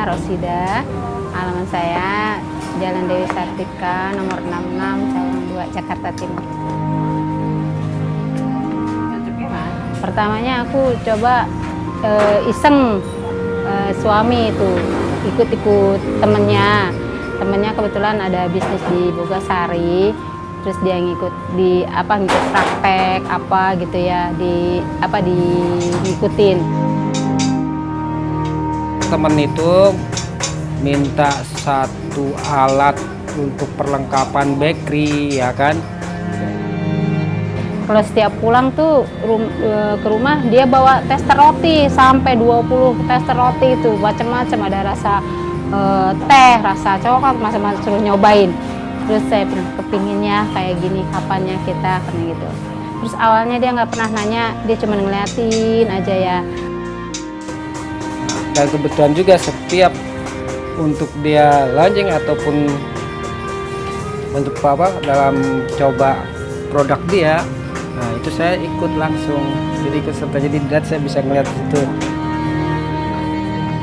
Rosida, alamat saya Jalan Dewi Sartika, nomor 66, Cawang 2, Jakarta Timur. Nah, pertamanya aku coba iseng, suami itu ikut-ikut temennya kebetulan ada bisnis di Bogasari, terus dia ngikut ngikut praktek gitu ya, diikutin. Temen itu minta satu alat untuk perlengkapan bakery, ya kan. Kalau setiap pulang tuh ke rumah dia bawa tester roti sampai 20 tester roti itu, macam-macam, ada rasa teh, rasa coklat, macam-macam, suruh nyobain. Terus saya kepinginnya kayak gini, kapannya kita karena gitu. Terus awalnya dia nggak pernah nanya, dia cuma ngeliatin aja ya. Dan kebetulan juga setiap untuk dia launching ataupun untuk dalam coba produk dia, nah itu saya ikut langsung, jadi ikut serta, jadi saya bisa ngeliat itu.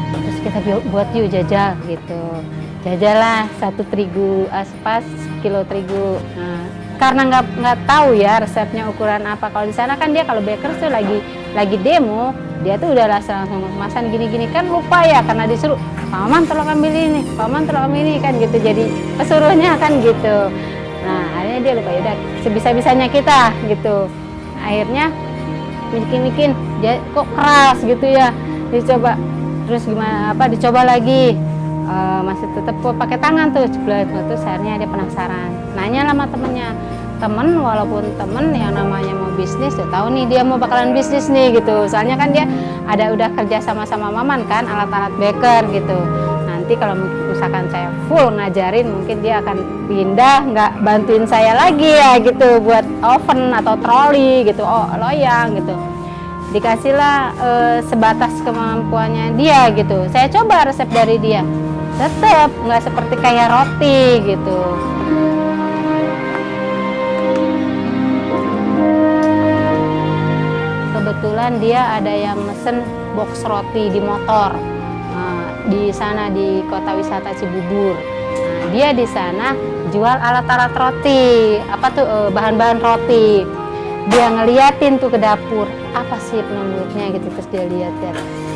Terus kita buat yuk jajal gitu, jajalah 1 terigu aspas, kilo terigu. Nah, karena nggak tahu ya resepnya ukuran apa. Kalau di sana kan dia kalau baker tuh lagi demo, dia tuh udah langsung kemasan gini-gini, kan lupa ya karena disuruh paman tolong ambil ini, paman tolong ambil ini, kan gitu, jadi pesuruhnya kan gitu. Nah akhirnya dia lupa, yaudah sebisa-bisanya kita gitu. Akhirnya bikin dia kok keras gitu ya, dicoba terus gimana dicoba lagi, masih tetap pakai tangan tuh jeblet. Terus akhirnya dia penasaran, nanya sama temen, walaupun temen yang namanya mau bisnis, tuh tahu nih dia mau bakalan bisnis nih gitu. Soalnya kan dia udah kerja sama maman kan, alat-alat baker gitu. Nanti kalau misalkan saya full ngajarin, mungkin dia akan pindah, nggak bantuin saya lagi ya gitu, buat oven atau troli gitu, loyang gitu. Dikasihlah sebatas kemampuannya dia gitu. Saya coba resep dari dia, tetap nggak seperti kayak roti gitu. Kebetulan dia ada yang mesen box roti di motor, di sana di kota wisata Cibubur. Nah, dia di sana jual alat-alat roti, bahan-bahan roti. Dia ngeliatin tuh ke dapur, apa sih pelembutnya gitu, terus dia lihat.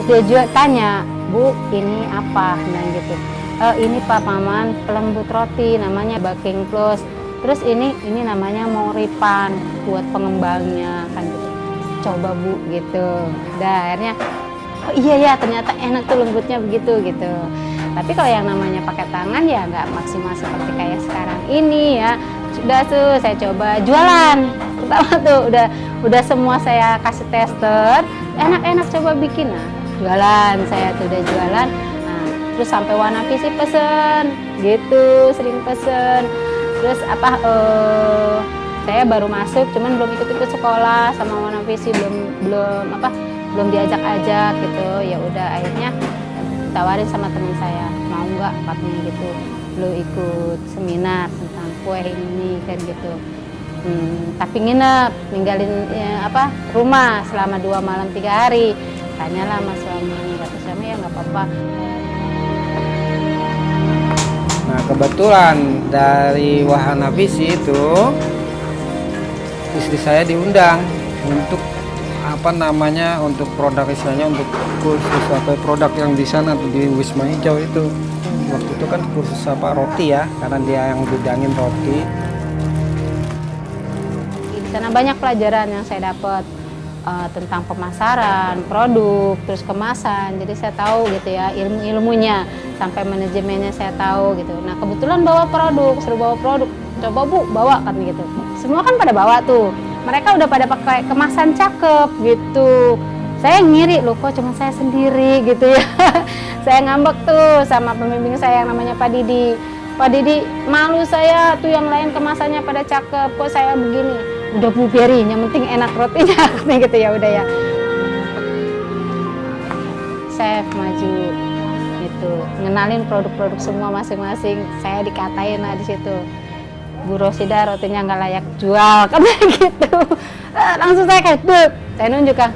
Terus dia tanya, Bu, ini apa? Nah gitu. Ini Pak Maman, pelembut roti, namanya baking plus. Terus ini namanya moripan buat pengembangnya kan gitu. Coba Bu gitu. Dah akhirnya oh iya ya, ternyata enak tuh lembutnya begitu gitu. Tapi kalau yang namanya pakai tangan ya nggak maksimal seperti kayak sekarang ini ya. Sudah tuh saya coba jualan. Pertama tuh udah semua saya kasih tester, enak-enak coba bikin. Nah, jualan saya tuh udah jualan. Nah, terus sampai Wana Visi pesen gitu, sering pesen. Terus saya baru masuk, cuman belum ikut sekolah sama Wana Visi, belum diajak-ajak gitu. Ya udah akhirnya tawarin sama teman saya, mau nggak katanya gitu, lu ikut seminar tentang kue ini kan gitu. Tapi nginep, ninggalin rumah selama 2 malam 3 hari. Tanyalah sama suami, kata suami ya nggak apa-apa. Nah kebetulan dari Wahana Visi itu istri saya diundang untuk untuk produk, istilahnya untuk kursus produk yang di sana tuh di Wisma Hijau itu. Waktu itu kan kursus roti ya, karena dia yang bidangin roti. Di sana banyak pelajaran yang saya dapat tentang pemasaran, produk, terus kemasan. Jadi saya tahu gitu ya ilmunya, sampai manajemennya saya tahu gitu. Nah kebetulan suruh bawa produk, coba Bu bawa kan gitu. Semua kan pada bawa tuh. Mereka udah pada pakai kemasan cakep gitu. Saya ngiri loh, kok cuma saya sendiri gitu ya. Saya ngambek tuh sama pembimbing saya yang namanya Pak Didi. Pak Didi, malu saya tuh yang lain kemasannya pada cakep, kok saya begini. Udah Bu biarin, yang penting enak rotinya gitu ya udah ya. Saya maju gitu, ngenalin produk-produk semua masing-masing. Saya dikatain lah di situ. Bu Rosida rotinya nggak layak jual, kan gitu. Langsung saya kayak, saya nunjuk kan,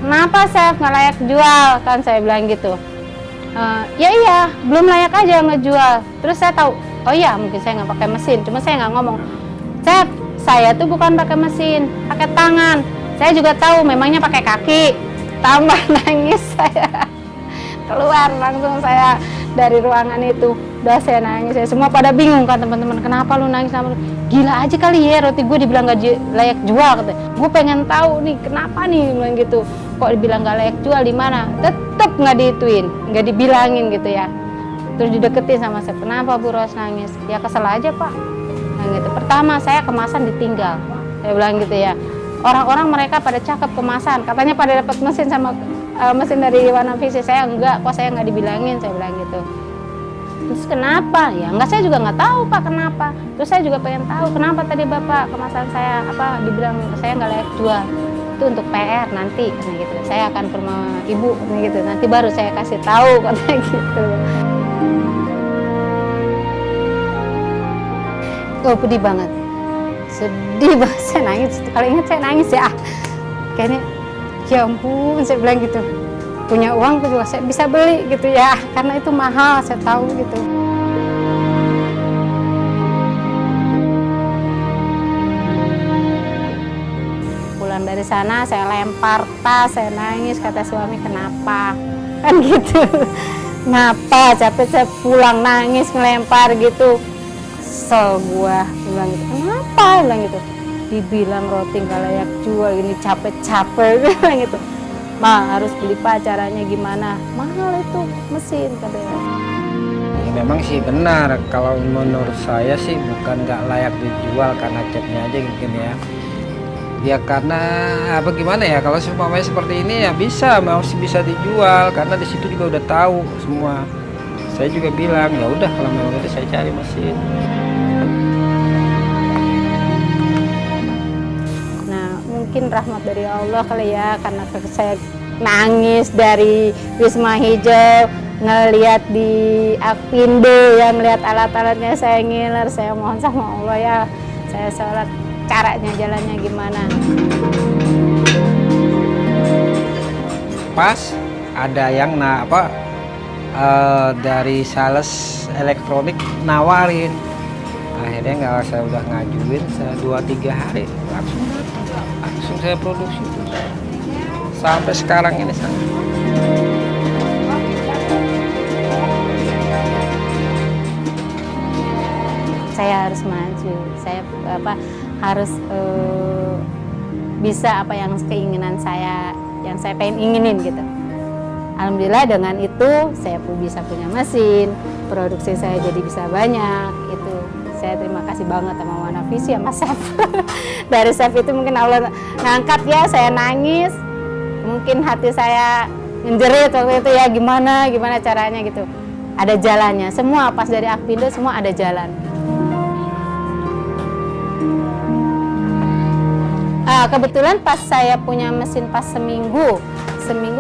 kenapa Chef nggak layak jual, kan saya bilang gitu. Ya iya, belum layak aja ngejual. Terus saya tahu, oh iya mungkin saya nggak pakai mesin, cuma saya nggak ngomong. Chef, saya tuh bukan pakai mesin, pakai tangan. Saya juga tahu memangnya pakai kaki. Tambah nangis saya. Keluar langsung saya dari ruangan itu. Udah saya nangis, saya semua pada bingung kan teman-teman. Kenapa lu nangis? Gila aja kali ya, roti gue dibilang gak layak jual katanya. Gue pengen tahu nih kenapa nih bilang gitu. Kok dibilang gak layak jual di mana? Tetep nggak dituin, nggak dibilangin gitu ya. Terus dideketin sama saya. Kenapa Bu Ros nangis? Ya kesel aja Pak. Nah, gitu. Pertama saya kemasan ditinggal. Saya bilang gitu ya. Orang-orang mereka pada cakep kemasan. Katanya pada dapat mesin sama mesin dari Wanavisi. Saya enggak, kok saya nggak dibilangin. Saya bilang gitu. Terus kenapa? Ya enggak, saya juga nggak tahu Pak kenapa. Terus saya juga pengen tahu kenapa tadi Bapak kemasan saya dibilang saya nggak layak jual. Itu untuk PR nanti, nah gitu. Saya akan ke rumah Ibu, nah gitu. Nanti baru saya kasih tahu katanya gitu. Oh pedih banget, sedih banget, saya nangis. Kalau ingat saya nangis ya. Kayaknya ya ampun, saya bilang gitu. Punya uang tuh juga saya bisa beli gitu ya, karena itu mahal, saya tahu gitu. Pulang dari sana saya lempar tas, saya nangis, kata suami kenapa? Kan gitu. Kenapa? Capek saya pulang nangis ngelempar gitu. Kesel gua, bilang gitu. Kenapa? Bilang gitu. Dibilang roti nggak layak jual, ini capek-capek bilang gitu. Ma harus beli Pak, caranya gimana? Mahal itu mesin katanya. Ya, memang sih benar, kalau menurut saya sih bukan nggak layak dijual karena catnya aja mungkin ya. Ya karena apa gimana ya, kalau seumpamanya seperti ini ya masih bisa dijual karena di situ juga udah tahu semua. Saya juga bilang ya udah kalau memang itu saya cari mesin. Mungkin rahmat dari Allah kali ya, karena saya nangis dari Wisma Hijau, ngelihat di Akpindo ya, ngelihat alat-alatnya saya ngiler. Saya mohon sama Allah ya, saya sholat, caranya jalannya gimana. Pas ada yang dari sales elektronik nawarin, akhirnya nggak, saya udah ngajuin 2-3 hari langsung saya produksi sampai sekarang ini saya harus maju, saya harus bisa apa yang keinginan saya, yang saya pengen inginin gitu. Alhamdulillah dengan itu saya bisa punya mesin, produksi saya jadi bisa banyak itu. Saya terima kasih banget sama Wanavisi, sama chef. Dari chef itu mungkin Allah ngangkat ya, saya nangis. Mungkin hati saya menjerit waktu itu ya, gimana caranya gitu. Ada jalannya, semua pas dari Akpindo semua ada jalan. Kebetulan pas saya punya mesin pas seminggu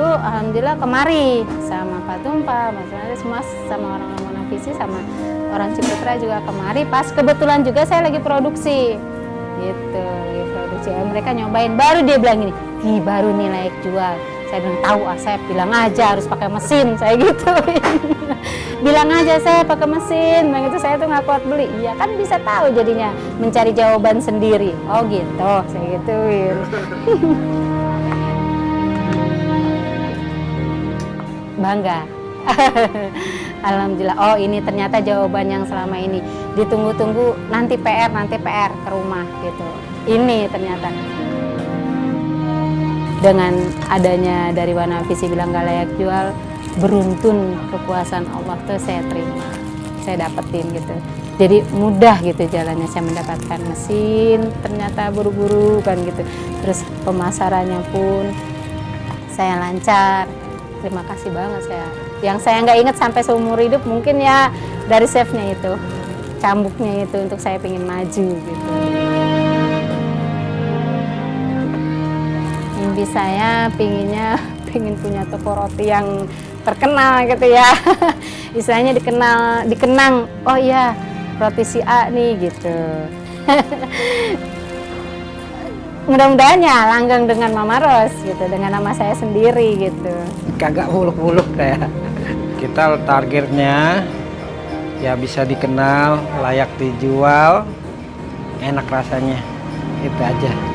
alhamdulillah kemari sama Pak Tumpa, Mas Nadi, semua sama orang Wanavisi, sama orang Ciputra juga kemari. Pas kebetulan juga saya lagi produksi gitu, mereka nyobain, baru dia bilang gini, ih baru nih layak jual. Saya bilang tahu, saya bilang aja harus pakai mesin, saya gitu. Bilang aja saya pakai mesin, begitu saya tuh nggak kuat beli. Iya kan bisa tahu jadinya, mencari jawaban sendiri. Oh gitu, saya gituin. Bangga. Alhamdulillah, oh ini ternyata jawaban yang selama ini ditunggu-tunggu, nanti PR ke rumah gitu. Ini ternyata. Dengan adanya dari Wanavisi bilang gak layak jual, beruntun kekuasaan Allah tuh saya terima, saya dapetin gitu. Jadi mudah gitu jalannya, saya mendapatkan mesin, ternyata buru-buru kan gitu. Terus pemasarannya pun saya lancar. Terima kasih banget saya. Yang saya nggak ingat sampai seumur hidup mungkin ya dari chefnya itu, cambuknya itu untuk saya pengen maju gitu. Mimpi saya pengen punya toko roti yang terkenal gitu ya. Istilahnya dikenang, oh iya roti si A nih gitu. Mudah-mudahan ya langgeng dengan Mama Ros gitu, dengan nama saya sendiri gitu. kagak muluk-muluk kayak kita targetnya ya bisa dikenal, layak dijual, enak rasanya, itu aja.